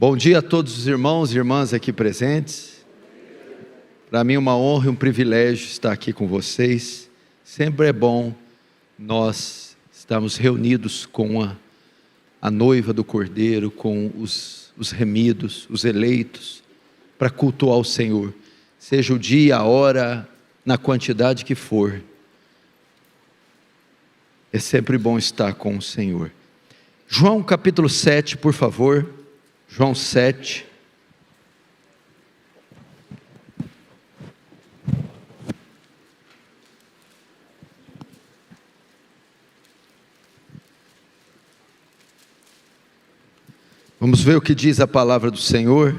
Bom dia a todos os irmãos e irmãs aqui presentes. Para mim é uma honra e um privilégio estar aqui com vocês. Sempre é bom nós estarmos reunidos com a noiva do Cordeiro, com os remidos, os eleitos, para cultuar o Senhor. Seja o dia, a hora, na quantidade que for. É sempre bom estar com o Senhor. João capítulo 7, por favor. João 7. Vamos ver o que diz a palavra do Senhor.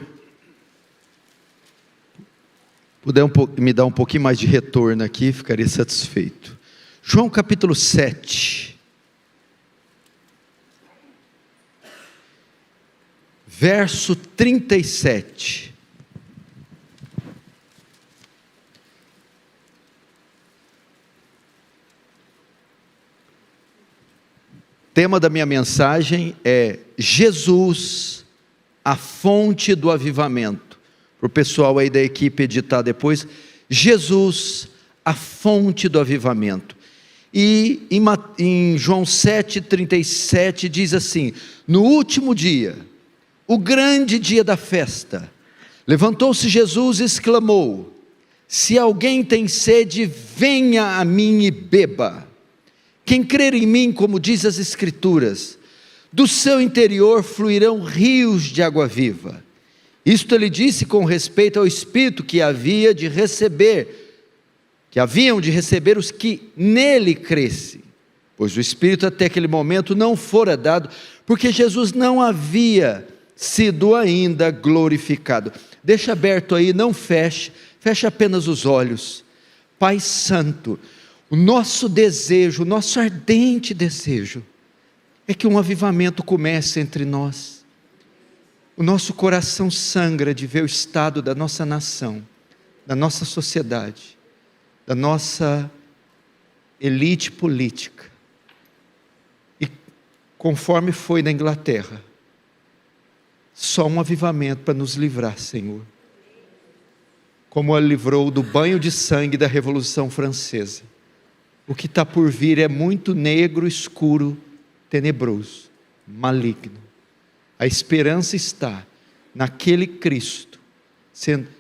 Puder me dar um pouquinho mais de retorno aqui, ficaria satisfeito. João capítulo 7. Verso 37. O tema da minha mensagem é Jesus, a fonte do avivamento. Para o pessoal aí da equipe editar depois, Jesus, a fonte do avivamento. E em João 7,37 diz assim: no último dia, o grande dia da festa, levantou-se Jesus e exclamou: se alguém tem sede, venha a mim e beba. Quem crer em mim, como diz as Escrituras, do seu interior fluirão rios de água viva. Isto ele disse com respeito ao Espírito que haviam de receber os que nele crescem, pois o Espírito até aquele momento não fora dado, porque Jesus não havia sido ainda glorificado. Deixa aberto aí, não feche apenas os olhos. Pai Santo, o nosso desejo, o nosso ardente desejo, é que um avivamento comece entre nós. O nosso coração sangra de ver o estado da nossa nação, da nossa sociedade, da nossa elite política. E conforme foi na Inglaterra, só um avivamento para nos livrar, Senhor. Como Ele livrou do banho de sangue da Revolução Francesa. O que está por vir é muito negro, escuro, tenebroso, maligno. A esperança está naquele Cristo,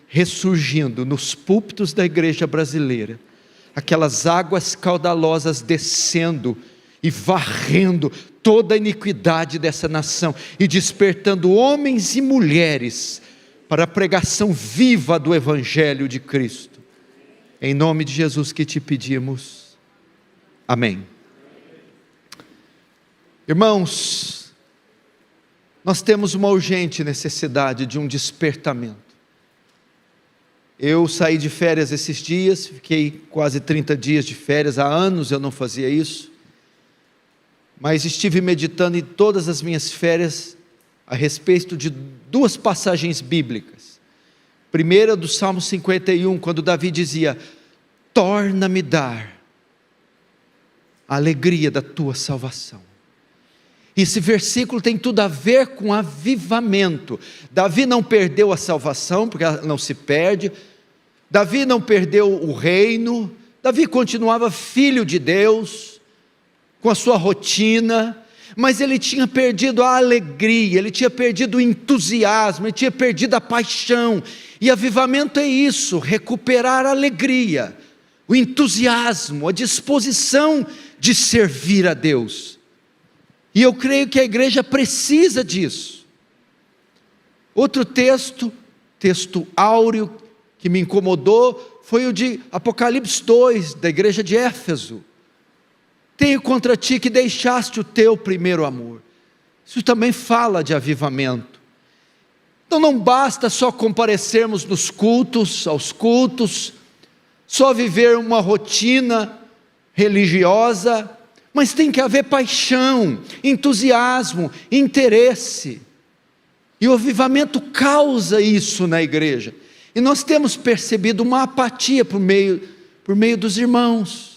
ressurgindo nos púlpitos da igreja brasileira. Aquelas águas caudalosas descendo e varrendo toda a iniquidade dessa nação, e despertando homens e mulheres para a pregação viva do Evangelho de Cristo. Em nome de Jesus que te pedimos, amém. Irmãos, nós temos uma urgente necessidade de um despertamento. Eu saí de férias esses dias, fiquei quase 30 dias de férias, há anos eu não fazia isso. Mas estive meditando em todas as minhas férias a respeito de duas passagens bíblicas. Primeira do Salmo 51, quando Davi dizia: torna-me dar a alegria da tua salvação. Esse versículo tem tudo a ver com avivamento. Davi não perdeu a salvação, porque ela não se perde. Davi não perdeu o reino. Davi continuava filho de Deus, com a sua rotina, mas ele tinha perdido a alegria, ele tinha perdido o entusiasmo, ele tinha perdido a paixão. E avivamento é isso, recuperar a alegria, o entusiasmo, a disposição de servir a Deus. E eu creio que a igreja precisa disso. Outro texto áureo que me incomodou foi o de Apocalipse 2, da igreja de Éfeso. Tenho contra ti que deixaste o teu primeiro amor. Isso também fala de avivamento. Então não basta só comparecermos aos cultos, só viver uma rotina religiosa, mas tem que haver paixão, entusiasmo, interesse. E o avivamento causa isso na igreja. E nós temos percebido uma apatia por meio dos irmãos,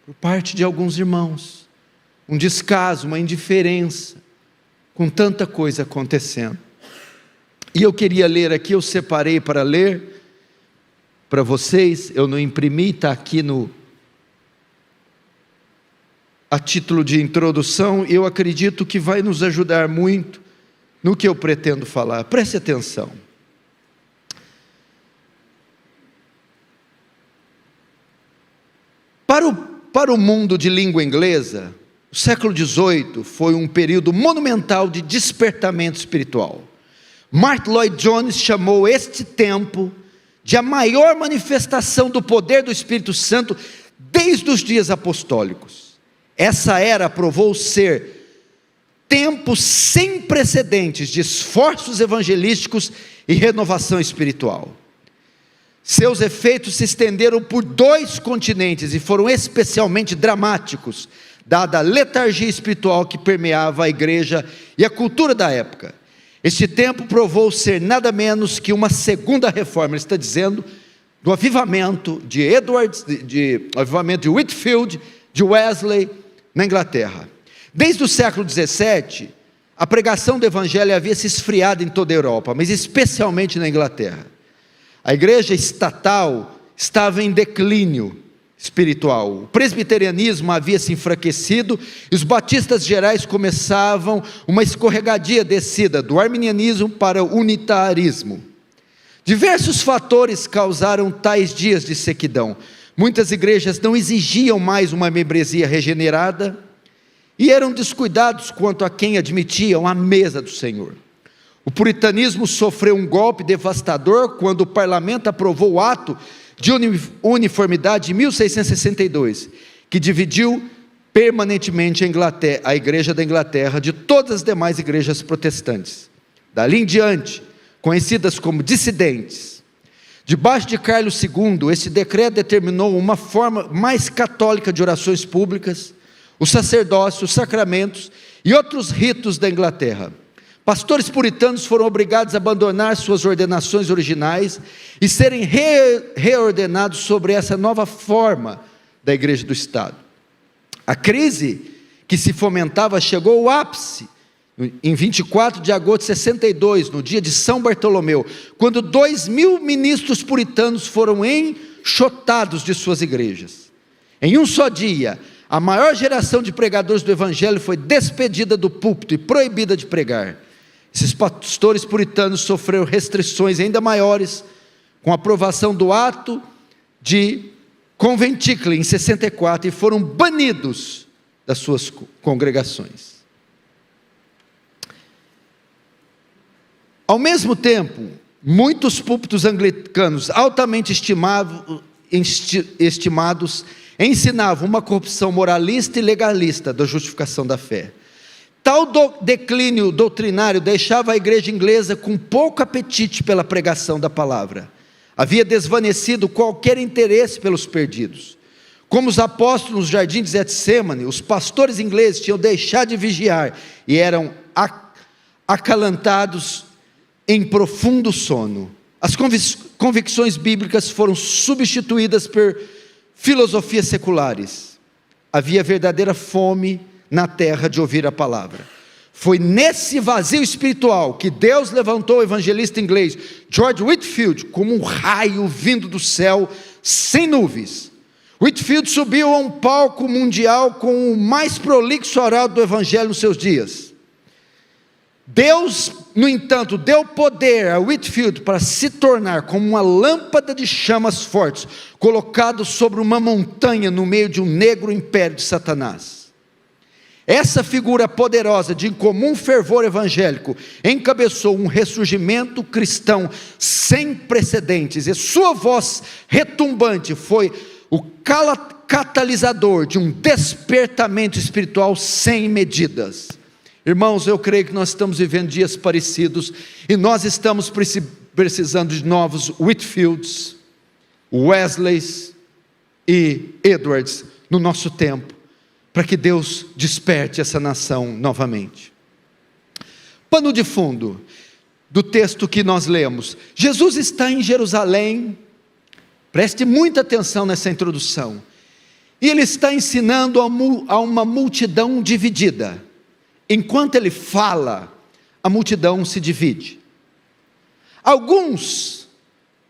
por parte de alguns irmãos, um descaso, uma indiferença com tanta coisa acontecendo. E eu queria ler aqui, eu separei para ler para vocês, eu não imprimi, está aqui a título de introdução, eu acredito que vai nos ajudar muito no que eu pretendo falar. Preste atenção. Para o mundo de língua inglesa, o século XVIII foi um período monumental de despertamento espiritual. Martyn Lloyd-Jones chamou este tempo de a maior manifestação do poder do Espírito Santo desde os dias apostólicos. Essa era provou ser tempo sem precedentes de esforços evangelísticos e renovação espiritual. Seus efeitos se estenderam por 2 continentes e foram especialmente dramáticos, dada a letargia espiritual que permeava a igreja e a cultura da época. Este tempo provou ser nada menos que uma segunda reforma, ele está dizendo, do avivamento de avivamento de Whitefield, de Wesley, na Inglaterra. Desde o século XVII, a pregação do evangelho havia se esfriado em toda a Europa, mas especialmente na Inglaterra. A igreja estatal estava em declínio espiritual, o presbiterianismo havia se enfraquecido, e os batistas gerais começavam uma escorregadia descida do arminianismo para o unitarismo. Diversos fatores causaram tais dias de sequidão. Muitas igrejas não exigiam mais uma membresia regenerada, e eram descuidados quanto a quem admitiam a mesa do Senhor. O puritanismo sofreu um golpe devastador quando o parlamento aprovou o ato de uniformidade em 1662, que dividiu permanentemente a igreja da Inglaterra de todas as demais igrejas protestantes. Dali em diante, conhecidas como dissidentes. Debaixo de Carlos II, esse decreto determinou uma forma mais católica de orações públicas, o sacerdócio, os sacramentos e outros ritos da Inglaterra. Pastores puritanos foram obrigados a abandonar suas ordenações originais e serem reordenados sobre essa nova forma da igreja do Estado. A crise que se fomentava chegou ao ápice em 24 de agosto de 62, no dia de São Bartolomeu, quando 2.000 ministros puritanos foram enxotados de suas igrejas. Em um só dia, a maior geração de pregadores do evangelho foi despedida do púlpito e proibida de pregar. Esses pastores puritanos sofreram restrições ainda maiores com a aprovação do ato de Conventicle em 64 e foram banidos das suas congregações. Ao mesmo tempo, muitos púlpitos anglicanos altamente estimados ensinavam uma corrupção moralista e legalista da justificação da fé. Tal declínio doutrinário deixava a igreja inglesa com pouco apetite pela pregação da palavra. Havia desvanecido qualquer interesse pelos perdidos. Como os apóstolos no jardim de Getsêmani, os pastores ingleses tinham deixado de vigiar e eram acalantados em profundo sono. As convicções bíblicas foram substituídas por filosofias seculares. Havia verdadeira fome na terra de ouvir a palavra. Foi nesse vazio espiritual que Deus levantou o evangelista inglês George Whitefield como um raio vindo do céu sem nuvens. Whitefield subiu a um palco mundial com o mais prolixo oral do evangelho nos seus dias. Deus, no entanto, deu poder a Whitefield para se tornar como uma lâmpada de chamas fortes, colocado sobre uma montanha no meio de um negro império de Satanás. Essa figura poderosa de incomum fervor evangélico encabeçou um ressurgimento cristão sem precedentes, e sua voz retumbante foi o catalisador de um despertamento espiritual sem medidas. Irmãos, eu creio que nós estamos vivendo dias parecidos, e nós estamos precisando de novos Whitefields, Wesleys e Edwards no nosso tempo, para que Deus desperte essa nação novamente. Pano de fundo do texto que nós lemos: Jesus está em Jerusalém, preste muita atenção nessa introdução, e Ele está ensinando a uma multidão dividida, enquanto ele fala, a multidão se divide. Alguns,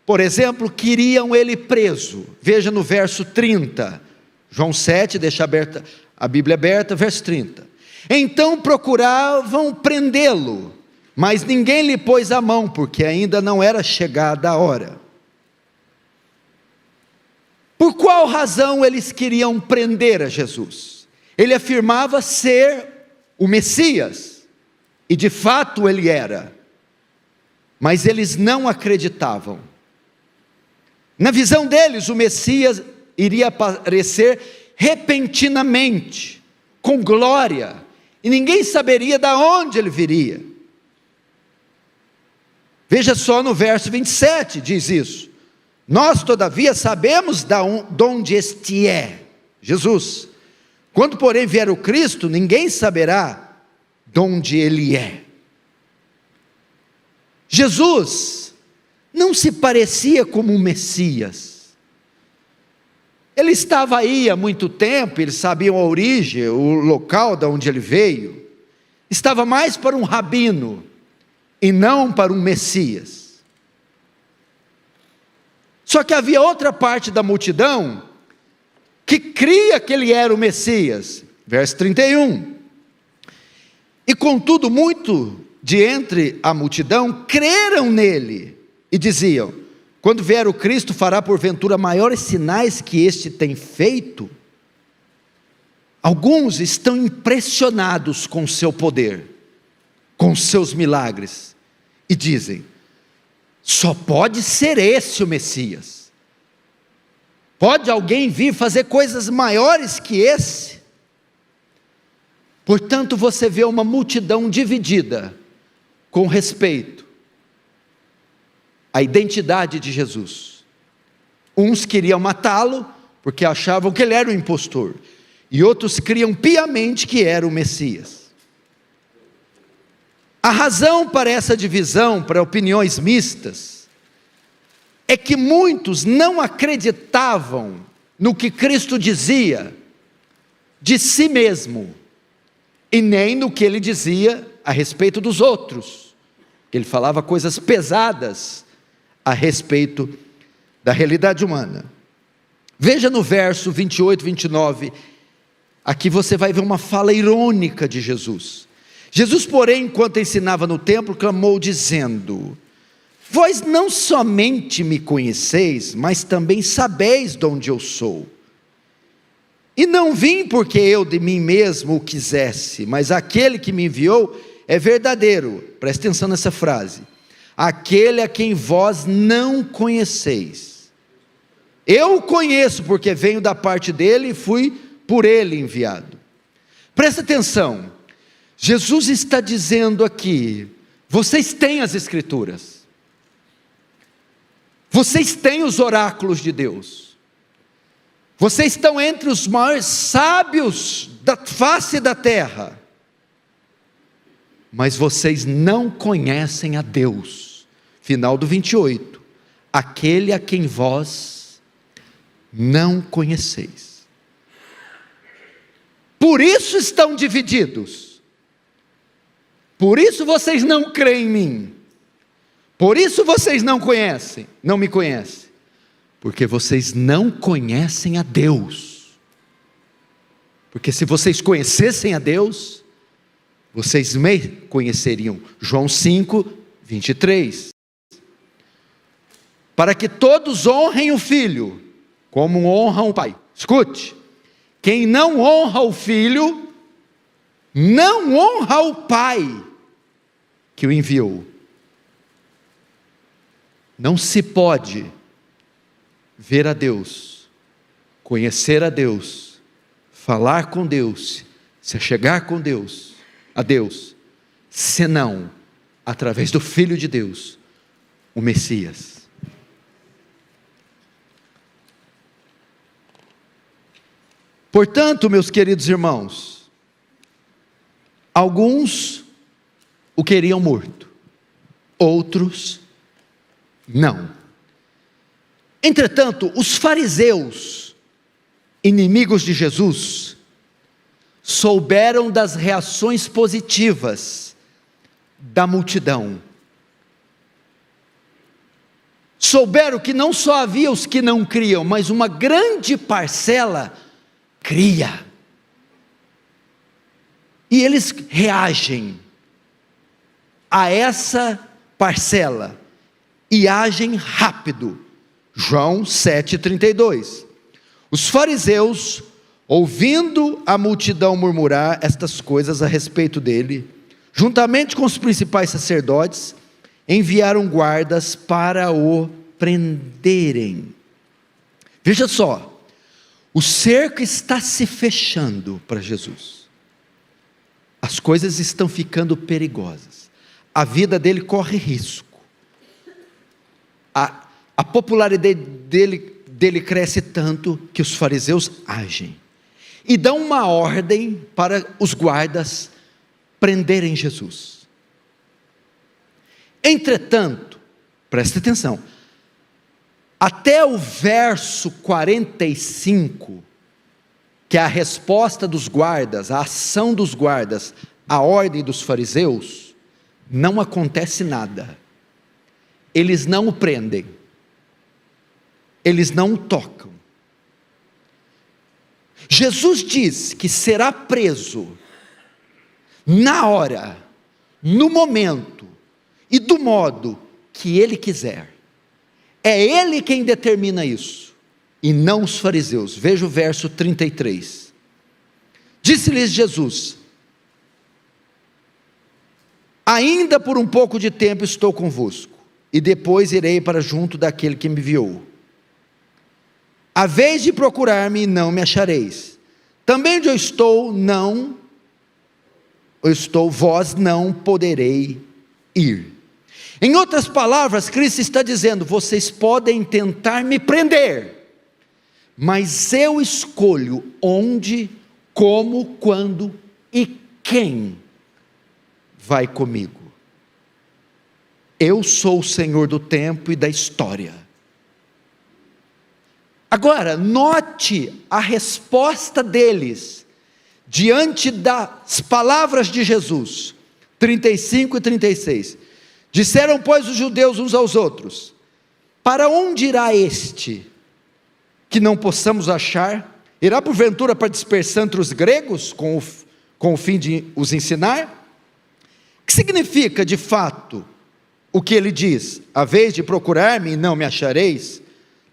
por exemplo, queriam ele preso. Veja no verso 30, João 7, deixa aberta, a Bíblia aberta, verso 30. Então procuravam prendê-lo, mas ninguém lhe pôs a mão, porque ainda não era chegada a hora. Por qual razão eles queriam prender a Jesus? Ele afirmava ser o Messias, e de fato ele era, mas eles não acreditavam. Na visão deles, o Messias iria aparecer repentinamente, com glória, e ninguém saberia de onde ele viria. Veja só no verso 27, diz isso: nós todavia sabemos de onde este é, Jesus. Quando porém vier o Cristo, ninguém saberá de onde ele é. Jesus não se parecia como um Messias. Ele estava aí há muito tempo, eles sabiam a origem, o local de onde ele veio. Estava mais para um rabino, e não para um Messias. Só que havia outra parte da multidão, que cria que ele era o Messias. Verso 31. E contudo, muito de entre a multidão creram nele, e diziam: quando vier o Cristo, fará porventura maiores sinais que este tem feito? Alguns estão impressionados com o seu poder, com os seus milagres, e dizem: só pode ser esse o Messias. Pode alguém vir fazer coisas maiores que esse? Portanto, você vê uma multidão dividida com respeito à identidade de Jesus. Uns queriam matá-lo, porque achavam que ele era o impostor, e outros criam piamente que era o Messias. A razão para essa divisão, para opiniões mistas, é que muitos não acreditavam no que Cristo dizia de si mesmo, e nem no que ele dizia a respeito dos outros. Ele falava coisas pesadas a respeito da realidade humana. Veja no verso 28, 29, aqui você vai ver uma fala irônica de Jesus. Jesus, porém, enquanto ensinava no templo, clamou dizendo: vós não somente me conheceis, mas também sabeis de onde eu sou. E não vim porque eu de mim mesmo o quisesse, mas aquele que me enviou é verdadeiro. Presta atenção nessa frase: aquele a quem vós não conheceis. Eu o conheço porque venho da parte dele e fui por ele enviado. Presta atenção, Jesus está dizendo aqui: vocês têm as Escrituras, vocês têm os oráculos de Deus, vocês estão entre os maiores sábios da face da terra, mas vocês não conhecem a Deus. Final do 28, aquele a quem vós não conheceis. Por isso estão divididos, por isso vocês não creem em mim, por isso vocês não me conhecem, porque vocês não conhecem a Deus. Porque se vocês conhecessem a Deus, vocês me conheceriam. João 5, 23. Para que todos honrem o Filho, como honram o Pai. Escute: quem não honra o Filho, não honra o Pai que o enviou. Não se pode ver a Deus, conhecer a Deus, falar com Deus, se chegar com Deus, a Deus, senão através do Filho de Deus, o Messias. Portanto, meus queridos irmãos, alguns o queriam morto, outros não. Entretanto, os fariseus, inimigos de Jesus, souberam das reações positivas da multidão. Souberam que não só havia os que não criam, mas uma grande parcela cria. E eles reagem a essa parcela e agem rápido. João 7,32. Os fariseus, ouvindo a multidão murmurar estas coisas a respeito dele, juntamente com os principais sacerdotes, enviaram guardas para o prenderem. Veja só, o cerco está se fechando para Jesus. As coisas estão ficando perigosas. A vida dele corre risco. A popularidade dele cresce tanto que os fariseus agem e dão uma ordem para os guardas prenderem Jesus. Entretanto, preste atenção, até o verso 45, que é a resposta dos guardas, a ação dos guardas, a ordem dos fariseus, não acontece nada. Eles não o prendem, eles não o tocam. Jesus diz que será preso na hora, no momento e do modo que ele quiser. É ele quem determina isso, e não os fariseus. Veja o verso 33. Disse-lhes Jesus: ainda por um pouco de tempo estou convosco, e depois irei para junto daquele que me enviou. A vez de procurar-me, não me achareis. Também onde eu estou, vós não poderei ir. Em outras palavras, Cristo está dizendo: vocês podem tentar me prender, mas eu escolho onde, como, quando e quem vai comigo. Eu sou o Senhor do tempo e da história. Agora, note a resposta deles, diante das palavras de Jesus, 35 e 36, disseram pois os judeus uns aos outros: para onde irá este, que não possamos achar? Irá porventura para dispersar entre os gregos, com o fim de os ensinar? O que significa de fato o que ele diz? A vez de procurar-me, não me achareis,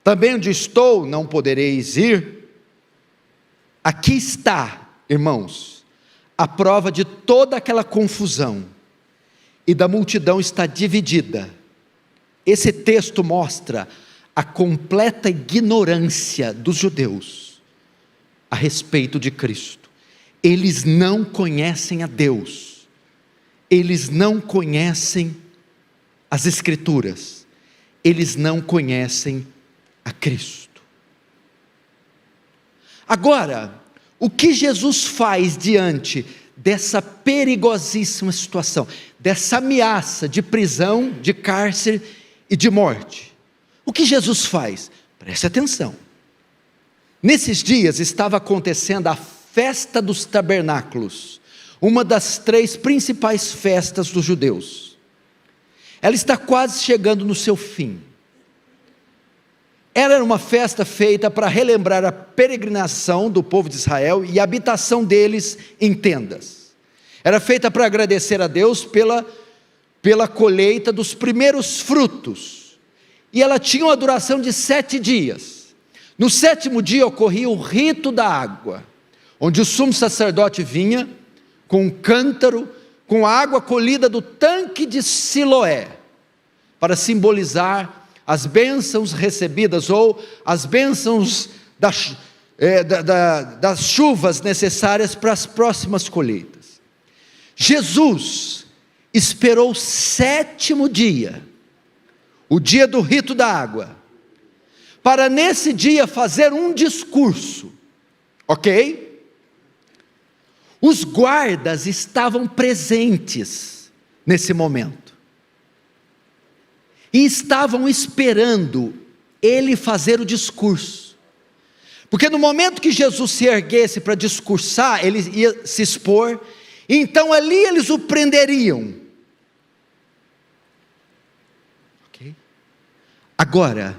também onde estou, não podereis ir? Aqui está, irmãos, a prova de toda aquela confusão, e da multidão está dividida. Esse texto mostra a completa ignorância dos judeus a respeito de Cristo. Eles não conhecem a Deus, eles não conhecem as Escrituras, eles não conhecem a Cristo. Agora, o que Jesus faz diante dessa perigosíssima situação, dessa ameaça de prisão, de cárcere e de morte? O que Jesus faz? Preste atenção. Nesses dias estava acontecendo a festa dos tabernáculos, uma das 3 principais festas dos judeus. Ela está quase chegando no seu fim. Ela era uma festa feita para relembrar a peregrinação do povo de Israel e a habitação deles em tendas. Era feita para agradecer a Deus pela colheita dos primeiros frutos. E ela tinha uma duração de 7 dias. No 7º dia ocorria o rito da água, onde o sumo sacerdote vinha com um cântaro, com a água colhida do tanque de Siloé, para simbolizar as bênçãos recebidas, ou as bênçãos das chuvas necessárias para as próximas colheitas. Jesus esperou o 7º dia, o dia do rito da água, para nesse dia fazer um discurso, ok? Os guardas estavam presentes nesse momento, e estavam esperando ele fazer o discurso, Porque no momento que Jesus se erguesse para discursar, ele ia se expor, então ali eles o prenderiam. Okay? Agora,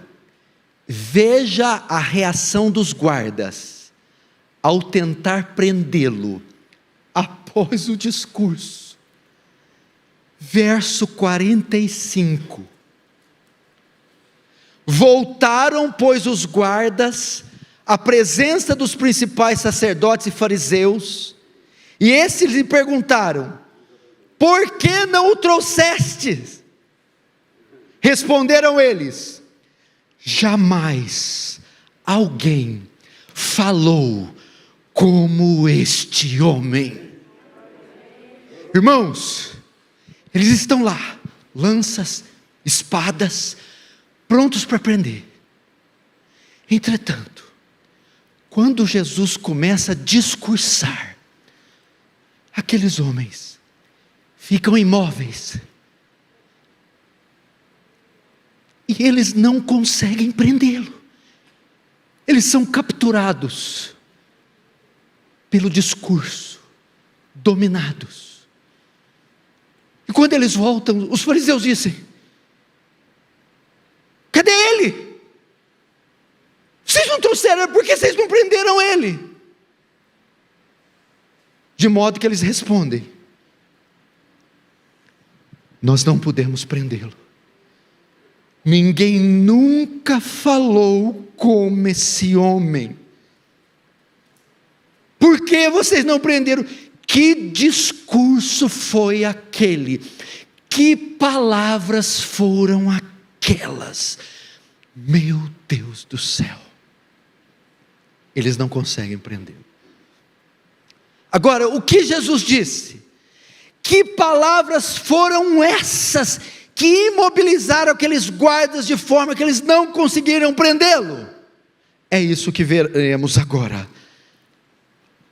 veja a reação dos guardas ao tentar prendê-lo após o discurso. Verso 45. Voltaram, pois, os guardas à presença dos principais sacerdotes e fariseus, e esses lhe perguntaram: por que não o trouxestes? Responderam eles: jamais alguém falou como este homem. Irmãos, eles estão lá, lanças, espadas, prontos para prender. Entretanto, quando Jesus começa a discursar, aqueles homens ficam imóveis, e eles não conseguem prendê-lo. Eles são capturados pelo discurso, dominados. E quando eles voltam, os fariseus dizem: cadê ele? Vocês não trouxeram, por que vocês não prenderam ele? De modo que eles respondem: nós não pudemos prendê-lo. Ninguém nunca falou como esse homem. Por que vocês não prenderam? Que discurso foi aquele? Que palavras foram aquelas? Meu Deus do céu. Eles não conseguem prendê-lo. Agora, o que Jesus disse? Que palavras foram essas que imobilizaram aqueles guardas de forma que eles não conseguiram prendê-lo? É isso que veremos agora.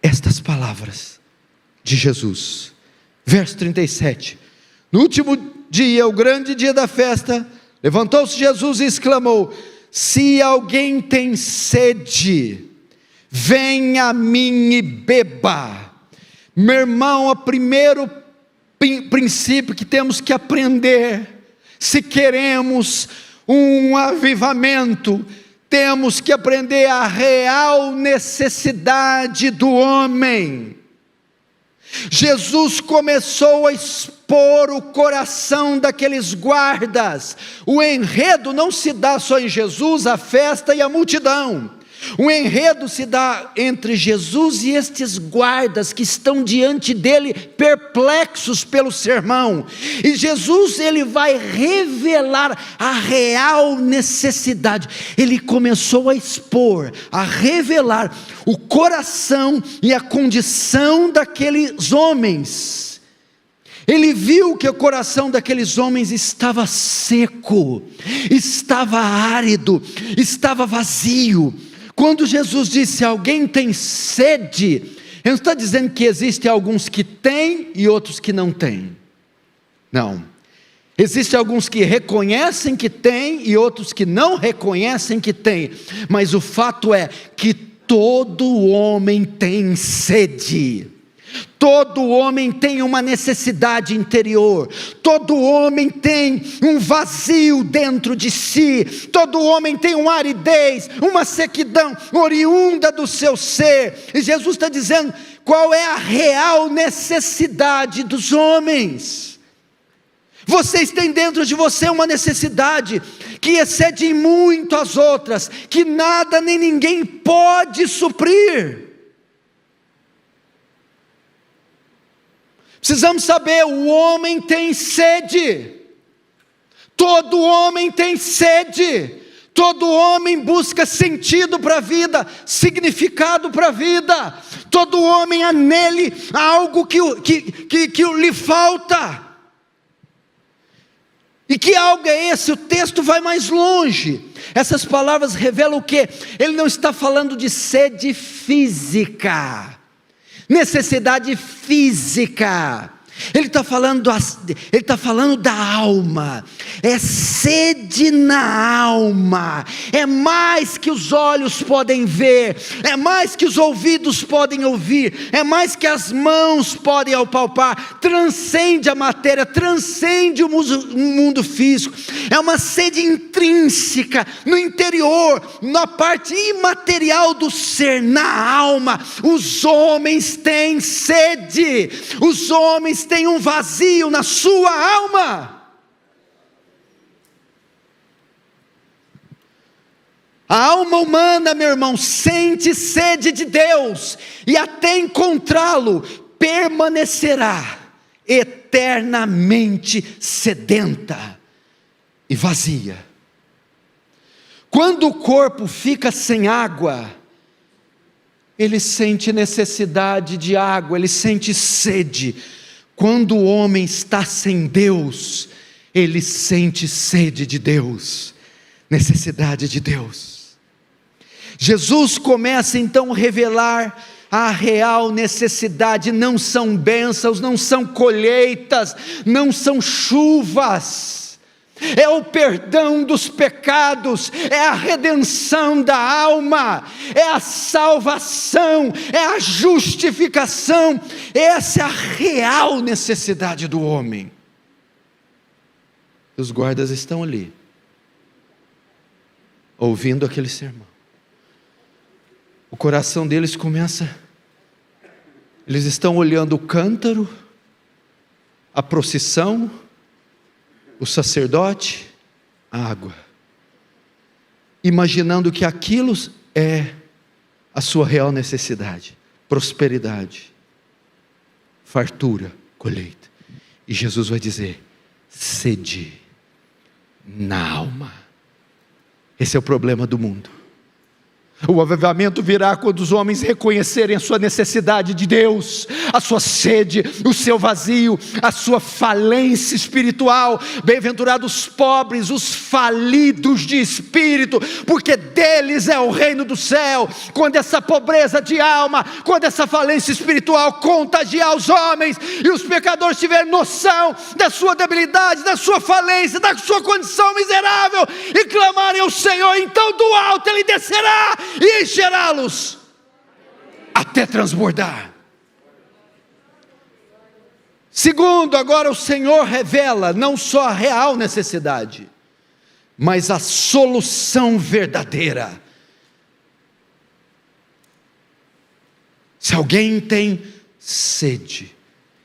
Estas palavras de Jesus. Verso 37. No último dia, o grande dia da festa, levantou-se Jesus e exclamou: se alguém tem sede, venha a mim e beba. Meu irmão, o primeiro princípio que temos que aprender, se queremos um avivamento, temos que aprender a real necessidade do homem. Jesus começou a expor o coração daqueles guardas. O enredo não se dá só em Jesus, a festa e a multidão. O enredo se dá entre Jesus e estes guardas que estão diante dele, perplexos pelo sermão. E Jesus, ele vai revelar a real necessidade. Ele começou a expor, a revelar o coração e a condição daqueles homens. Ele viu que o coração daqueles homens estava seco, estava árido, estava vazio. Quando Jesus disse: alguém tem sede, ele não está dizendo que existem alguns que têm e outros que não têm. Não. Existem alguns que reconhecem que têm e outros que não reconhecem que têm. Mas o fato é que todo homem tem sede. Todo homem tem uma necessidade interior, todo homem tem um vazio dentro de si, todo homem tem uma aridez, uma sequidão oriunda do seu ser. E Jesus está dizendo qual é a real necessidade dos homens. Vocês têm dentro de você uma necessidade que excede muito as outras, que nada nem ninguém pode suprir. Precisamos saber, o homem tem sede, todo homem tem sede, todo homem busca sentido para a vida, significado para a vida, todo homem há nele algo que lhe falta. E que algo é esse? O texto vai mais longe. Essas palavras revelam o quê? Ele não está falando de sede física, necessidade física. Ele está falando da alma, é sede na alma, é mais que os olhos podem ver, é mais que os ouvidos podem ouvir, é mais que as mãos podem apalpar, transcende a matéria, transcende o mundo físico, é uma sede intrínseca, no interior, na parte imaterial do ser, na alma. Os homens têm sede, os homens tem um vazio na sua alma. A alma humana, meu irmão, sente sede de Deus, e até encontrá-lo, permanecerá eternamente sedenta e vazia. Quando o corpo fica sem água, ele sente necessidade de água, ele sente sede. Quando o homem está sem Deus, ele sente sede de Deus, necessidade de Deus. Jesus começa então a revelar a real necessidade. Não são bênçãos, não são colheitas, não são chuvas, é o perdão dos pecados, é a redenção da alma, é a salvação, é a justificação. Essa é a real necessidade do homem. Os guardas estão ali, ouvindo aquele sermão. O coração deles começa, eles estão olhando o cântaro, a procissão, o sacerdote, a água, imaginando que aquilo é a sua real necessidade, prosperidade, fartura, colheita. E Jesus vai dizer: sede na alma. Esse é o problema do mundo. O avivamento virá quando os homens reconhecerem a sua necessidade de Deus, a sua sede, o seu vazio, a sua falência espiritual. Bem-aventurados os pobres, os falidos de espírito, porque deles é o reino do céu. Quando essa pobreza de alma, quando essa falência espiritual contagiar os homens, e os pecadores tiverem noção da sua debilidade, da sua falência, da sua condição miserável, e clamarem ao Senhor, então do alto Ele descerá e encherá-los até transbordar. Segundo, agora o Senhor revela não só a real necessidade, mas a solução verdadeira. Se alguém tem sede,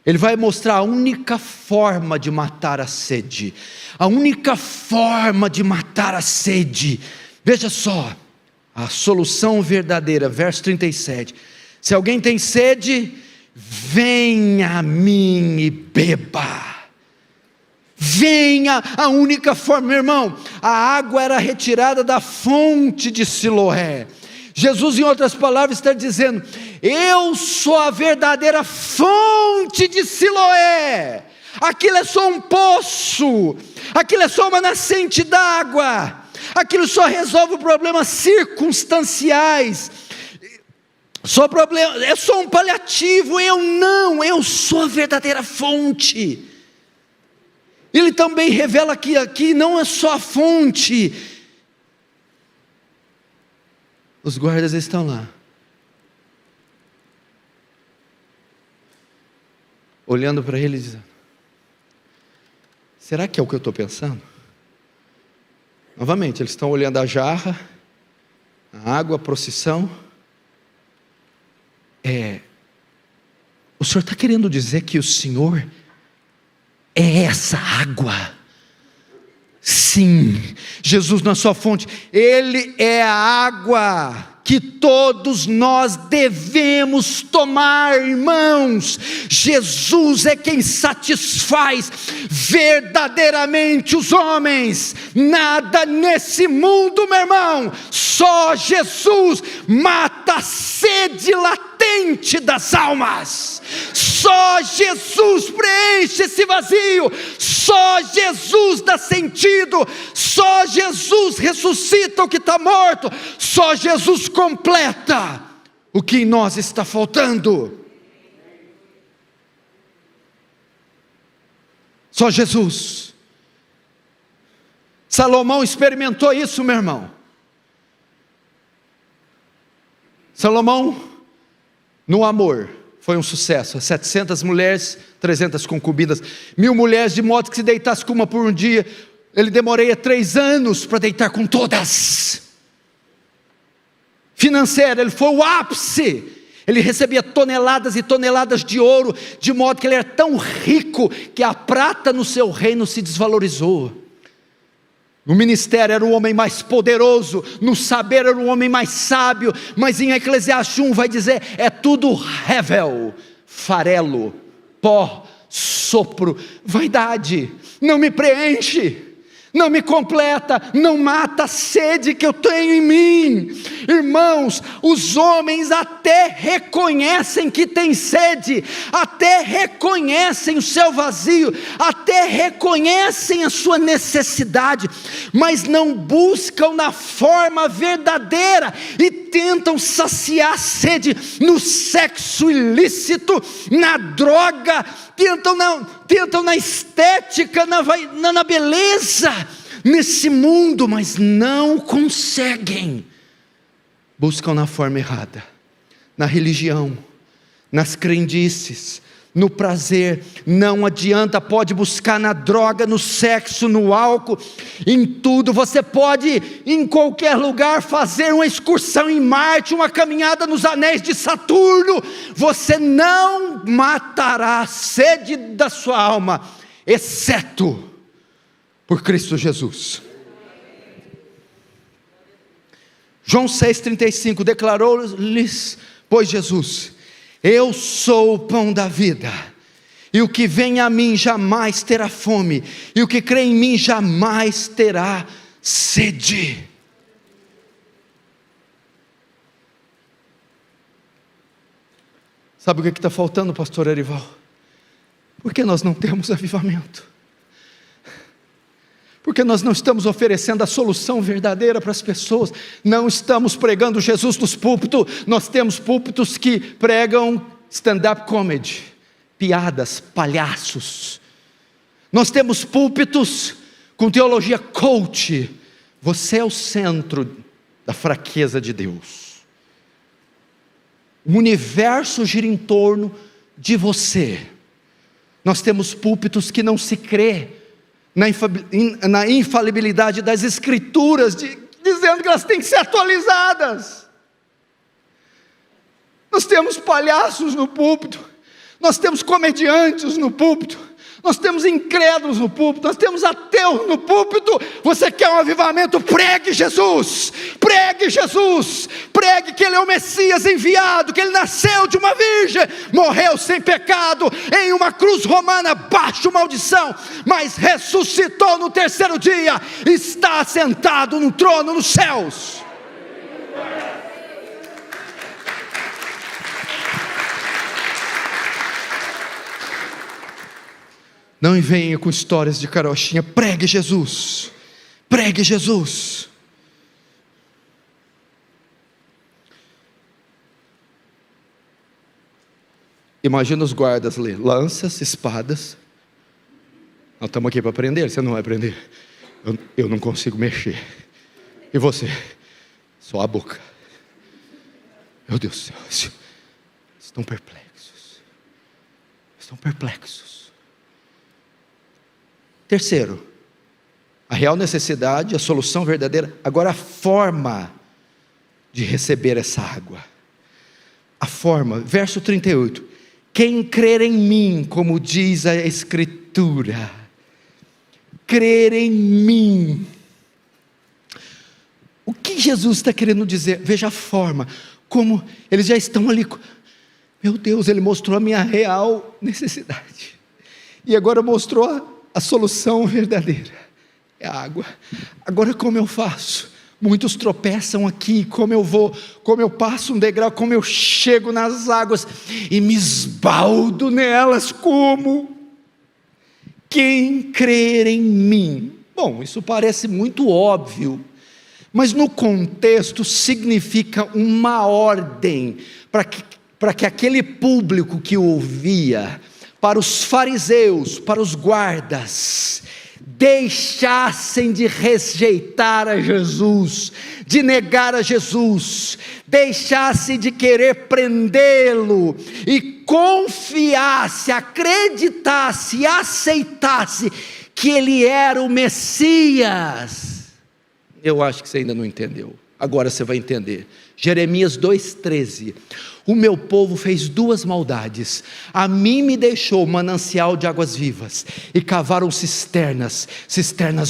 Ele vai mostrar a única forma de matar a sede. A única forma de matar a sede. Veja só, a solução verdadeira, verso 37. Se alguém tem sede, venha a mim e beba. Venha, a única forma, meu irmão. A água era retirada da fonte de Siloé. Jesus, em outras palavras, está dizendo: eu sou a verdadeira fonte de Siloé. Aquilo é só um poço, aquilo é só uma nascente d'água, aquilo só resolve problemas circunstanciais, é só um paliativo. Eu sou a verdadeira fonte. Ele também revela que aqui não é só a fonte. Os guardas estão lá, olhando para ele e dizendo: será que é o que eu estou pensando? Novamente, eles estão olhando a jarra, a água, a procissão. O Senhor está querendo dizer que o Senhor é essa água? Sim, Jesus na sua fonte, Ele é a água que todos nós devemos tomar, irmãos. Jesus é quem satisfaz verdadeiramente os homens. Nada nesse mundo, meu irmão, só Jesus mata a sede latente das almas. Só Jesus preenche esse vazio, só Jesus dá sentido, só Jesus ressuscita o que está morto, só Jesus completa o que em nós está faltando. Só Jesus. Salomão experimentou isso, meu irmão. Salomão, no amor, foi um sucesso. 700 mulheres, 300 concubinas, 1000 mulheres, de modo que se deitasse com uma por um dia, ele demoraria 3 anos para deitar com todas. Financeiro, ele foi o ápice. Ele recebia toneladas e toneladas de ouro, de modo que ele era tão rico, que a prata no seu reino se desvalorizou. No ministério era o homem mais poderoso, no saber era o homem mais sábio, mas em Eclesiastes 1 vai dizer, é tudo rével, farelo, pó, sopro, vaidade, não me preenche, não me completa, não mata a sede que eu tenho em mim. Irmãos, os homens até reconhecem que tem sede, até reconhecem o seu vazio, até reconhecem a sua necessidade, mas não buscam na forma verdadeira, e tentam saciar a sede no sexo ilícito, na droga, tentam na estética, na beleza, nesse mundo, mas não conseguem. Buscam na forma errada, na religião, nas crendices, no prazer. Não adianta, pode buscar na droga, no sexo, no álcool, em tudo. Você pode em qualquer lugar fazer uma excursão em Marte, uma caminhada nos anéis de Saturno, você não matará a sede da sua alma, exceto por Cristo Jesus. João 6,35, declarou-lhes, pois Jesus, eu sou o pão da vida, e o que vem a mim jamais terá fome, e o que crê em mim jamais terá sede. Sabe o que está faltando, pastor Erival? Por que nós não temos avivamento? Porque nós não estamos oferecendo a solução verdadeira para as pessoas, não estamos pregando Jesus nos púlpitos. Nós temos púlpitos que pregam stand-up comedy, piadas, palhaços. Nós temos púlpitos com teologia coach. Você é o centro da fraqueza de Deus, o universo gira em torno de você. Nós temos púlpitos que não se crê na infalibilidade das escrituras, dizendo que elas têm que ser atualizadas. Nós temos palhaços no púlpito, nós temos comediantes no púlpito, nós temos incrédulos no púlpito, nós temos ateus no púlpito. Você quer um avivamento? Pregue Jesus, pregue Jesus, pregue que Ele é o Messias enviado, que Ele nasceu de uma virgem, morreu sem pecado, em uma cruz romana, baixo maldição, mas ressuscitou no terceiro dia, está assentado no trono nos céus. Não venha com histórias de carochinha, pregue Jesus, pregue Jesus. Imagina os guardas ali, lanças, espadas. Nós estamos aqui para aprender, você não vai aprender. Eu não consigo mexer. E você? Só a boca. Meu Deus do céu, estão perplexos. Estão perplexos. Terceiro, a real necessidade, a solução verdadeira. Agora a forma de receber essa água. A forma, verso 38. Quem crer em mim, como diz a Escritura, crer em mim. O que Jesus está querendo dizer? Veja a forma, como eles já estão ali. Meu Deus, Ele mostrou a minha real necessidade, e agora mostrou a solução verdadeira, é a água. Agora como eu faço? Muitos tropeçam aqui, como eu vou, como eu passo um degrau, como eu chego nas águas, e me esbaldo nelas, como? Quem crer em mim. Bom, isso parece muito óbvio, mas no contexto significa uma ordem, para que aquele público que ouvia para os fariseus, para os guardas, deixassem de rejeitar a Jesus, de negar a Jesus, deixasse de querer prendê-lo e confiasse, acreditasse, aceitasse que ele era o Messias. Eu acho que você ainda não entendeu, agora você vai entender. Jeremias 2,13: o meu povo fez duas maldades, a mim me deixou manancial de águas vivas, e cavaram cisternas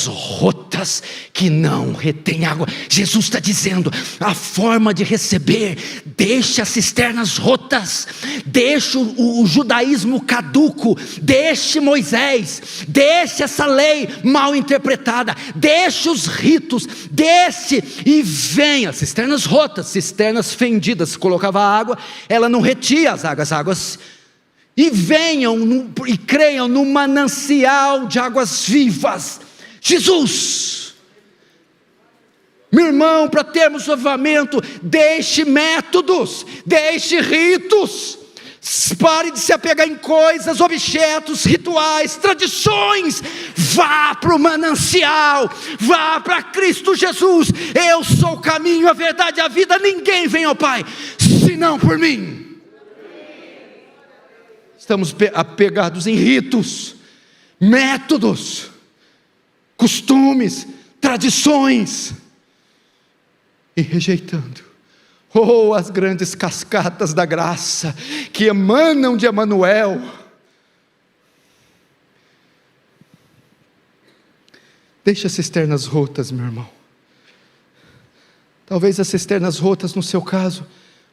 rotas, que não retém água. Jesus está dizendo, a forma de receber, deixe as cisternas rotas, deixe o judaísmo caduco, deixe Moisés, deixe essa lei mal interpretada, deixe os ritos, deixe e venha, cisternas rotas, cisternas fendidas, colocava água, ela não retia as águas, e venham e creiam no manancial de águas vivas, Jesus. Meu irmão, para termos avivamento, deixe métodos, deixe ritos, pare de se apegar em coisas, objetos, rituais, tradições, vá para o manancial, vá para Cristo Jesus. Eu sou o caminho, a verdade e a vida, ninguém vem ao Pai, senão por mim. Estamos apegados em ritos, métodos, costumes, tradições, e rejeitando as grandes cascatas da graça que emanam de Emanuel. Deixa as cisternas rotas, meu irmão. Talvez as cisternas rotas, no seu caso,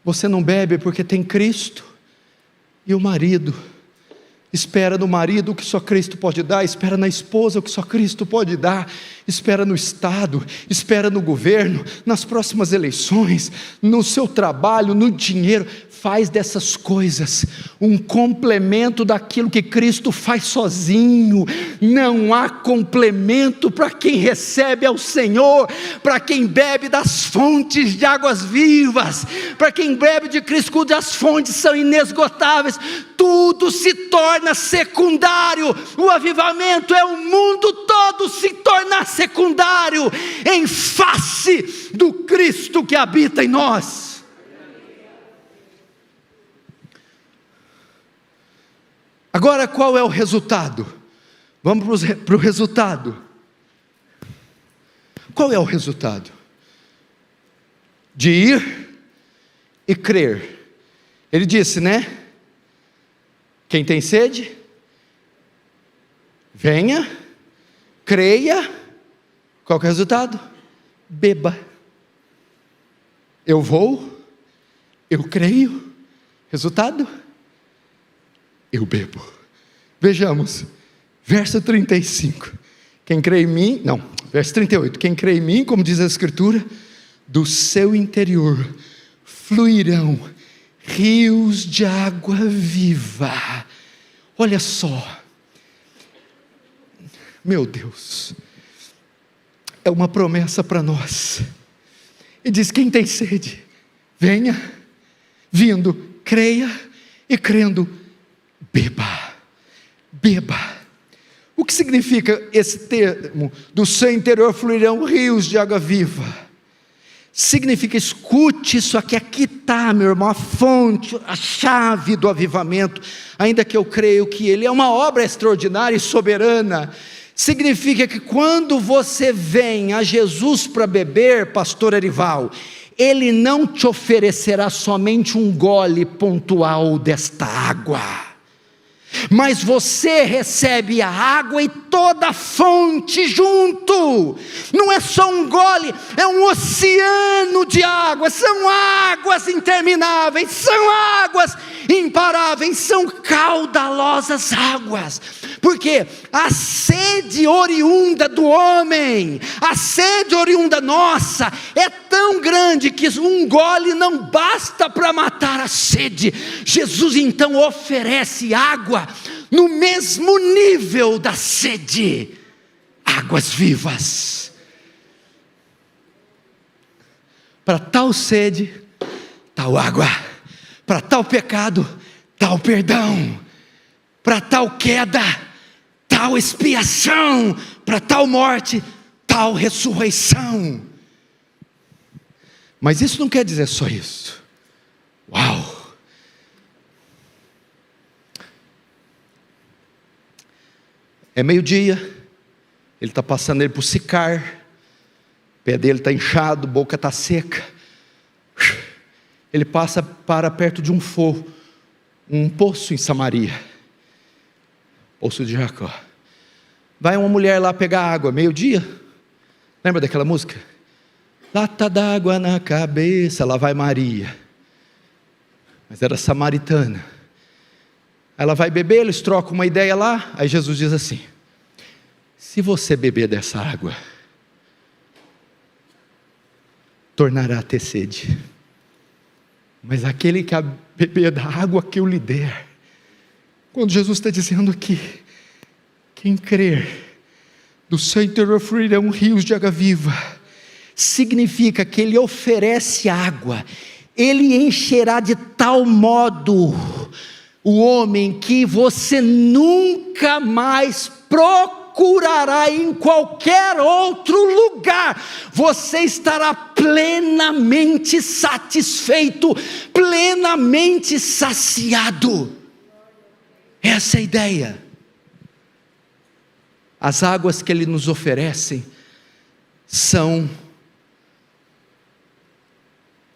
você não bebe porque tem Cristo, e o marido espera no marido o que só Cristo pode dar, espera na esposa o que só Cristo pode dar, espera no Estado, espera no governo, nas próximas eleições, no seu trabalho, no dinheiro. Faz dessas coisas um complemento daquilo que Cristo faz sozinho. Não há complemento para quem recebe ao Senhor, para quem bebe das fontes de águas vivas, para quem bebe de Cristo, cujas fontes são inesgotáveis. Tudo se torna secundário. O avivamento é o mundo todo se tornar secundário em face do Cristo que habita em nós. Agora, qual é o resultado? Vamos para o resultado. Qual é o resultado? De ir e crer. Ele disse, né? Quem tem sede, venha, creia. Qual que é o resultado? Beba. Eu vou, eu creio. Resultado? Eu bebo. Vejamos, verso 35, quem crê em mim, não, verso 38, quem crê em mim, como diz a Escritura, do seu interior fluirão rios de água viva. Olha só, meu Deus, é uma promessa para nós, e diz, quem tem sede, venha, vindo, creia, e crendo, beba, beba. O que significa esse termo, do seu interior fluirão rios de água viva? Significa, escute isso aqui está, meu irmão, a fonte, a chave do avivamento, ainda que eu creio que ele é uma obra extraordinária e soberana. Significa que quando você vem a Jesus para beber, pastor Erival, ele não te oferecerá somente um gole pontual desta água, mas você recebe a água e toda a fonte junto. Não é só um gole, é um oceano de água. São águas intermináveis, são águas imparáveis, são caudalosas águas. Porque a sede oriunda do homem, a sede oriunda nossa, é tão grande que um gole não basta para matar a sede. Jesus então oferece água no mesmo nível da sede, águas vivas. Para tal sede, tal água. Para tal pecado, tal perdão. para tal queda, tal expiação, para tal morte, tal ressurreição. Mas isso não quer dizer só isso. Uau! É meio-dia, ele está passando ele por Sicar, o pé dele está inchado, boca está seca. Ele passa para perto de um poço em Samaria, poço de Jacó. Vai uma mulher lá pegar água, meio-dia. Lembra daquela música? Lata d'água na cabeça, lá vai Maria. Mas era samaritana. Ela vai beber, eles trocam uma ideia lá. Aí Jesus diz assim: se você beber dessa água, tornará a ter sede. Mas aquele que beber da água que eu lhe der. Quando Jesus está dizendo aqui, quem crer, do seu interior fluirão rios de água viva, significa que ele oferece água, ele encherá de tal modo o homem que você nunca mais procurará em qualquer outro lugar. Você estará plenamente satisfeito, plenamente saciado. Essa é a ideia. As águas que ele nos oferece são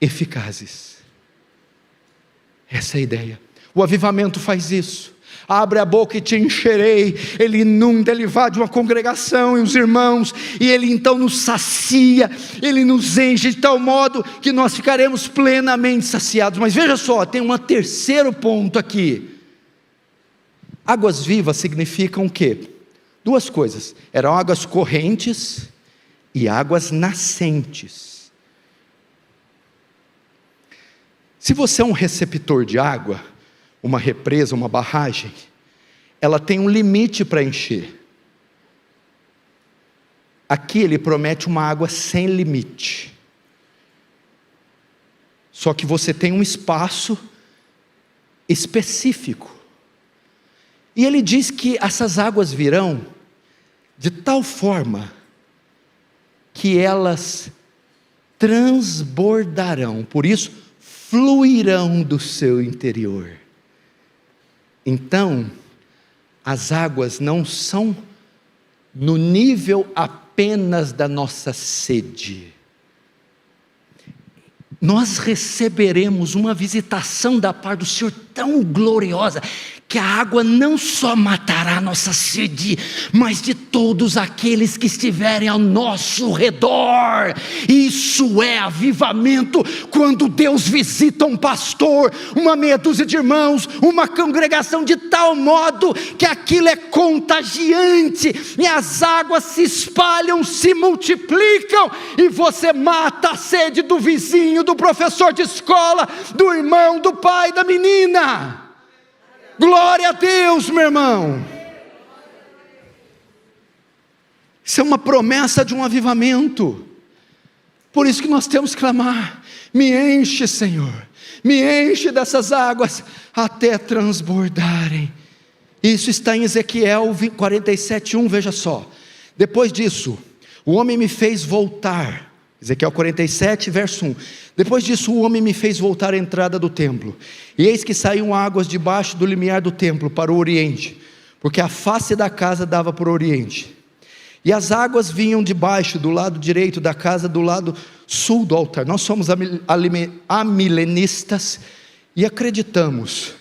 eficazes. Essa é a ideia. O avivamento faz isso. Abre a boca e te encherei. Ele inunda, ele invade uma congregação e os irmãos, e ele então nos sacia, ele nos enche de tal modo que nós ficaremos plenamente saciados. Mas veja só, tem um terceiro ponto aqui. Águas vivas significam o quê? Duas coisas: eram águas correntes e águas nascentes. Se você é um receptor de água, uma represa, uma barragem, ela tem um limite para encher. Aqui ele promete uma água sem limite. Só que você tem um espaço específico. E ele diz que essas águas virão de tal forma que elas transbordarão, por isso fluirão do seu interior. Então, as águas não são no nível apenas da nossa sede. Nós receberemos uma visitação da parte do Senhor tão gloriosa, que a água não só matará a nossa sede, mas de todos aqueles que estiverem ao nosso redor. Isso é avivamento, quando Deus visita um pastor, uma meia dúzia de irmãos, uma congregação de tal modo, que aquilo é contagiante, e as águas se espalham, se multiplicam, e você mata a sede do vizinho, do professor de escola, do irmão, do pai, da menina. Glória a Deus, meu irmão. Isso é uma promessa de um avivamento. Por isso que nós temos que clamar: me enche, Senhor, me enche dessas águas até transbordarem. Isso está em Ezequiel 47:1, veja só. Depois disso, o homem me fez voltar. Ezequiel 47, verso 1. Depois disso o homem me fez voltar à entrada do templo, e eis que saíam águas debaixo do limiar do templo para o oriente, porque a face da casa dava para o oriente. E as águas vinham de baixo, do lado direito da casa, do lado sul do altar. Nós somos amilenistas e acreditamos,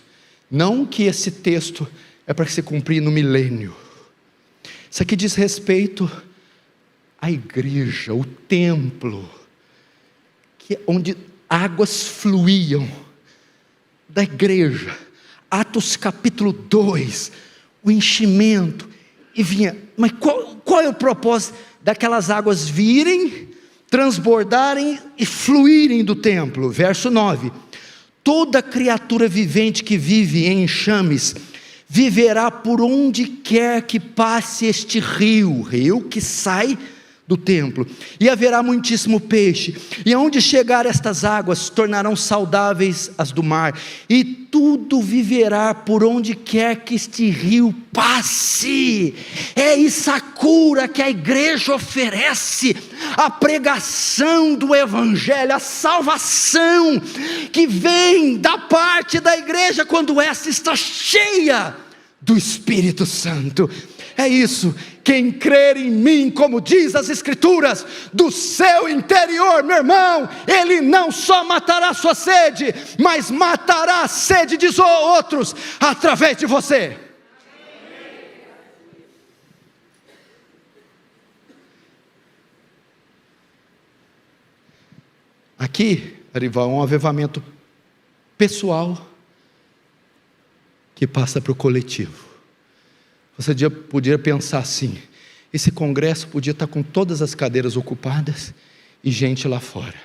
não que esse texto é para se cumprir no milênio. Isso aqui diz respeito à igreja, o templo, onde águas fluíam da igreja. Atos capítulo 2, o enchimento, e vinha. Mas qual é o propósito daquelas águas virem, transbordarem e fluírem do templo? Verso 9: toda criatura vivente que vive em enxames viverá por onde quer que passe este rio que sai do templo, e haverá muitíssimo peixe, e aonde chegar estas águas, tornarão saudáveis as do mar, e tudo viverá por onde quer que este rio passe. É isso a cura que a igreja oferece, a pregação do evangelho, a salvação que vem da parte da igreja, quando essa está cheia do Espírito Santo. É isso, quem crer em mim, como diz as Escrituras, do seu interior, meu irmão, ele não só matará sua sede, mas matará a sede de outros, através de você. Aqui, Arival, é um avivamento pessoal, que passa para o coletivo. Você podia pensar assim: esse congresso podia estar com todas as cadeiras ocupadas e gente lá fora.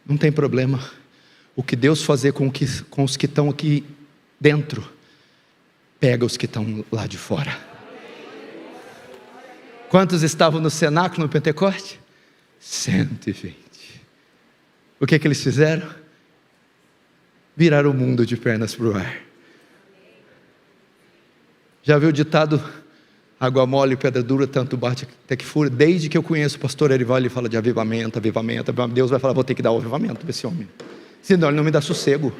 Não tem problema. O que Deus fazer com os que estão aqui dentro, pega os que estão lá de fora. Quantos estavam no cenáculo no Pentecoste? 120. O que eles fizeram? Viraram o mundo de pernas para o ar. Já viu o ditado, água mole e pedra dura, tanto bate até que fura? Desde que eu conheço o pastor Erival, ele fala de avivamento, avivamento. Deus vai falar: vou ter que dar o avivamento para esse homem, senão ele não me dá sossego.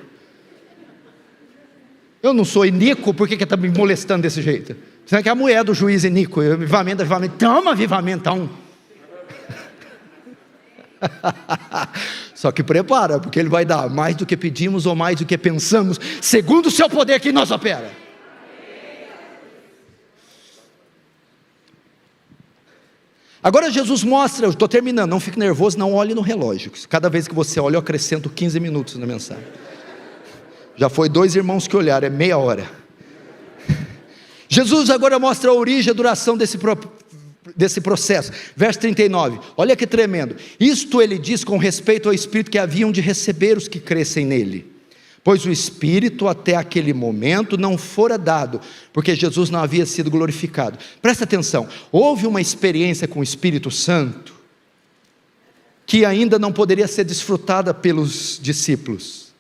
Eu não sou iníquo, por que está me molestando desse jeito? Será que é a mulher do juiz iníquo? Avivamento, toma avivamentão. Só que prepara, porque ele vai dar mais do que pedimos ou mais do que pensamos, segundo o seu poder que nós opera. Agora Jesus mostra, eu estou terminando, não fique nervoso, não olhe no relógio. Cada vez que você olha, eu acrescento 15 minutos na mensagem. Já foi 2 irmãos que olharam, é meia hora. Jesus agora mostra a origem e a duração desse processo. Verso 39, olha que tremendo. Isto ele diz com respeito ao Espírito que haviam de receber os que crescem nele. Pois o Espírito até aquele momento não fora dado, porque Jesus não havia sido glorificado. Presta atenção, houve uma experiência com o Espírito Santo, que ainda não poderia ser desfrutada pelos discípulos,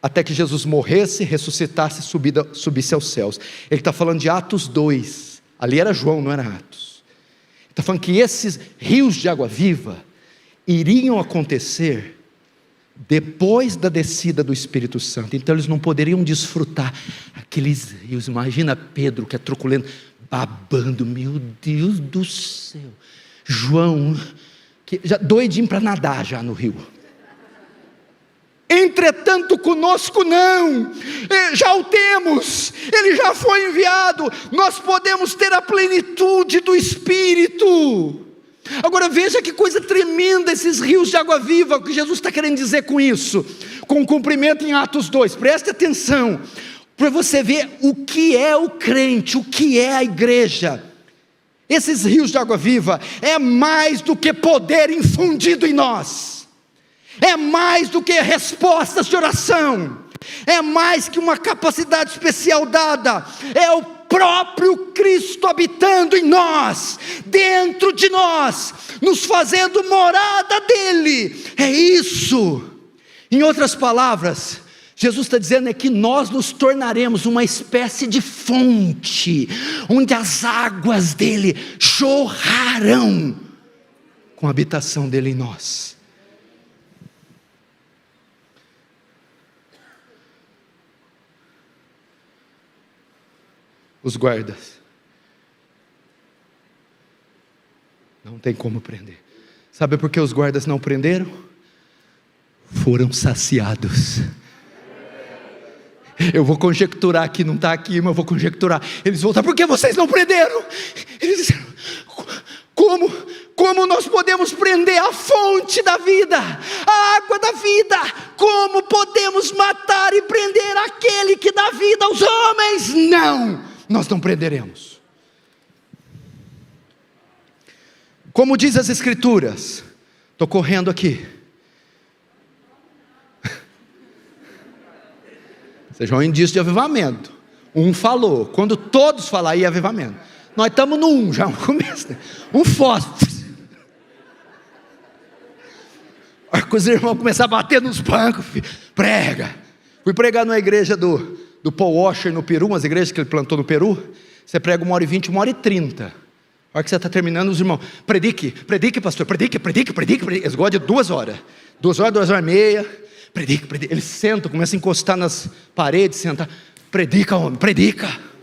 até que Jesus morresse, ressuscitasse e subisse aos céus. Ele está falando de Atos 2, ali era João, não era Atos. Ele está falando que esses rios de água viva iriam acontecer depois da descida do Espírito Santo. Então eles não poderiam desfrutar aqueles rios. Imagina Pedro, que é truculento, babando, meu Deus do céu. João, que já doidinho para nadar já no rio. Entretanto conosco não, já o temos, ele já foi enviado, nós podemos ter a plenitude do Espírito. Agora veja que coisa tremenda esses rios de água viva, o que Jesus está querendo dizer com isso, com o cumprimento em Atos 2, preste atenção, para você ver o que é o crente, o que é a igreja. Esses rios de água viva é mais do que poder infundido em nós, é mais do que respostas de oração, é mais que uma capacidade especial dada, é o próprio Cristo habitando em nós, dentro de nós, nos fazendo morada dele. É isso. Em outras palavras, Jesus está dizendo é que nós nos tornaremos uma espécie de fonte, onde as águas dele jorrarão, com a habitação dele em nós. Os guardas não tem como prender. Sabe por que os guardas não prenderam? Foram saciados. Eu vou conjecturar aqui, não está aqui, mas eu vou conjecturar. Eles voltaram: por que vocês não prenderam? Eles disseram: como nós podemos prender a fonte da vida, a água da vida? Como podemos matar e prender aquele que dá vida aos homens? Não, nós não prenderemos. Como diz as Escrituras, estou correndo aqui, seja um indício de avivamento. Um falou, quando todos falarem, é avivamento. Nós estamos no 1 já, começo, né? Um fósforo. Os irmãos começaram a bater nos bancos, filho. Prega. Fui pregar numa igreja do Paul Washer no Peru, umas igrejas que ele plantou no Peru. Você prega 1h20, 1h30. A hora que você está terminando, os irmãos, predique, pastor, predique. Eles gostam de 2 horas. 2 horas, 2 horas e meia. Predique. Eles sentam, começam a encostar nas paredes, sentam. Predica, homem, predica.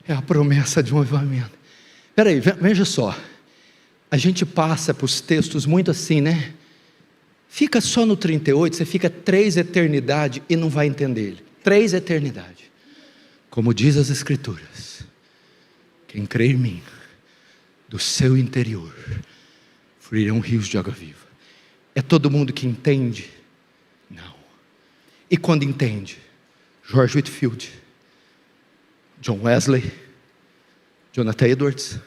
É a promessa de um avivamento. Espera aí, veja só. A gente passa para os textos muito assim, né? Fica só no 38, você fica 3 eternidades e não vai entender ele. 3 eternidades. Como diz as Escrituras, quem crê em mim, do seu interior, fluirão rios de água viva. É todo mundo que entende? Não. E quando entende? George Whitefield, John Wesley, Jonathan Edwards,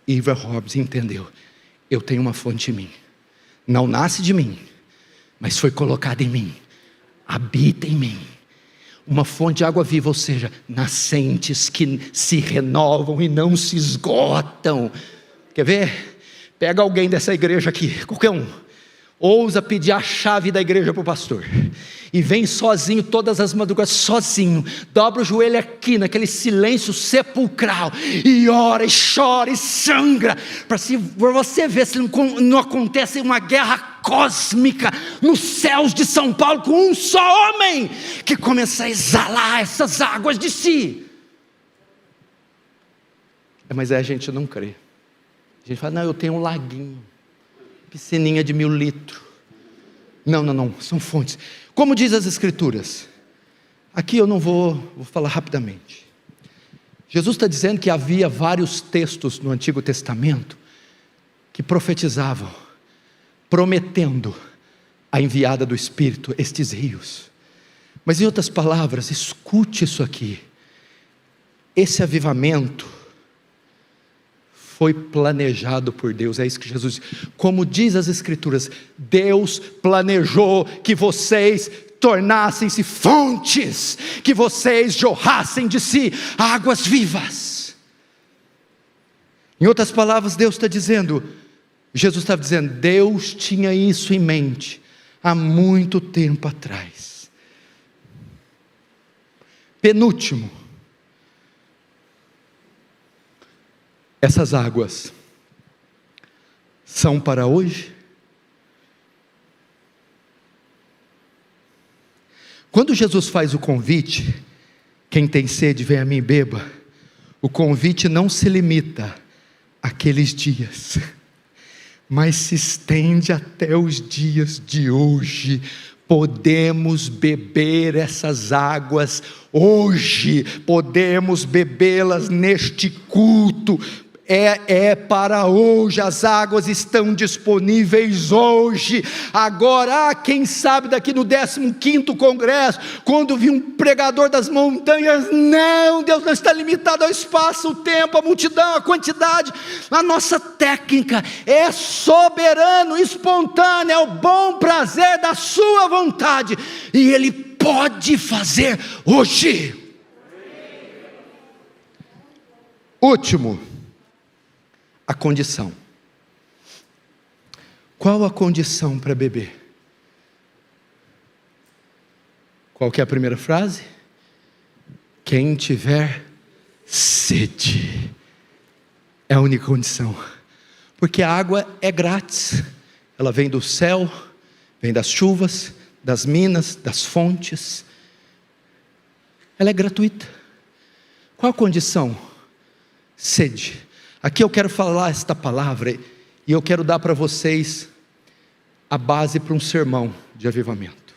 Eva Hobbs entendeu. Eu tenho uma fonte em mim. Não nasce de mim, mas foi colocada em mim. Habita em mim. Uma fonte de água viva, ou seja, nascentes que se renovam e não se esgotam. Quer ver? Pega alguém dessa igreja aqui, qualquer um. Ousa pedir a chave da igreja para o pastor. E vem sozinho todas as madrugadas, sozinho. Dobra o joelho aqui, naquele silêncio sepulcral. E ora, e chora, e sangra. Para você ver se não acontece uma guerra cósmica nos céus de São Paulo com um só homem que começa a exalar essas águas de si. Mas a gente não crê. A gente fala, não, eu tenho um laguinho, piscininha de 1000 litros. Não, são fontes. Como diz as Escrituras, aqui eu não vou falar rapidamente. Jesus está dizendo que havia vários textos no Antigo Testamento que profetizavam, prometendo a enviada do Espírito, estes rios. Mas em outras palavras, escute isso aqui. Esse avivamento foi planejado por Deus, é isso que Jesus diz. Como diz as Escrituras, Deus planejou que vocês tornassem-se fontes, que vocês jorrassem de si águas vivas. Em outras palavras, Deus está dizendo, Jesus estava dizendo, Deus tinha isso em mente há muito tempo atrás. Penúltimo, essas águas são para hoje? Quando Jesus faz o convite, quem tem sede vem a mim e beba, o convite não se limita àqueles dias, mas se estende até os dias de hoje. Podemos beber essas águas hoje, podemos bebê-las neste culto. É para hoje, as águas estão disponíveis hoje. Agora, quem sabe daqui no 15º congresso, quando vi um pregador das montanhas, não, Deus não está limitado ao espaço, o tempo, a multidão, a quantidade. A nossa técnica é soberano, espontâneo, é o bom prazer da sua vontade, e Ele pode fazer hoje. Último, a condição. Qual a condição para beber? Qual que é a primeira frase? Quem tiver sede. É a única condição. Porque a água é grátis. Ela vem do céu, vem das chuvas, das minas, das fontes. Ela é gratuita. Qual a condição? Sede. Aqui eu quero falar esta palavra e eu quero dar para vocês a base para um sermão de avivamento.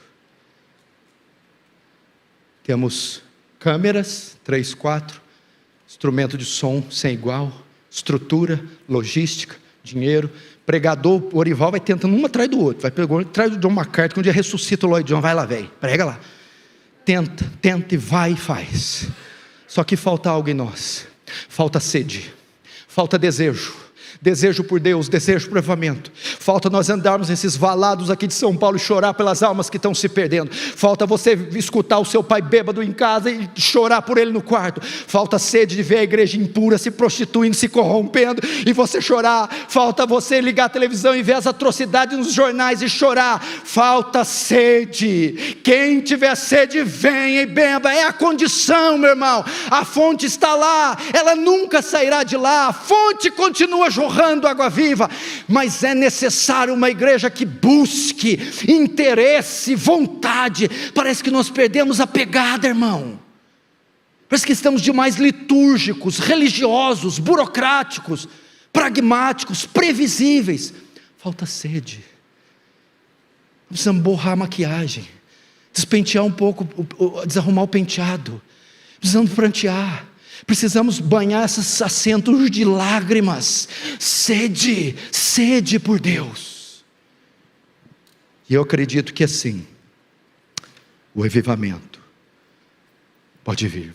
Temos câmeras, 3, 4, instrumento de som sem igual, estrutura, logística, dinheiro, pregador, o Orival vai tentando um atrás do outro, vai pegando atrás do John MacArthur, que um dia ressuscita o Lloyd John, vai lá, velho, prega lá, tenta e vai e faz. Só que falta algo em nós, falta sede, falta desejo. Desejo por Deus, desejo por avivamento. Falta nós andarmos nesses valados aqui de São Paulo e chorar pelas almas que estão se perdendo. Falta você escutar o seu pai bêbado em casa e chorar por ele no quarto. Falta sede de ver a igreja impura se prostituindo, se corrompendo e você chorar. Falta você ligar a televisão e ver as atrocidades nos jornais e chorar. Falta sede. Quem tiver sede, venha e beba. É a condição, meu irmão. A fonte está lá, ela nunca sairá de lá. A fonte continua jorrando água viva, mas é necessário uma igreja que busque interesse, vontade. Parece que nós perdemos a pegada, irmão. Parece que estamos demais litúrgicos, religiosos, burocráticos, pragmáticos, previsíveis. Falta sede. Precisamos borrar a maquiagem, despentear um pouco, desarrumar o penteado. Precisamos prantear. Precisamos banhar esses assentos de lágrimas. Sede, sede por Deus. E eu acredito que assim, o avivamento pode vir.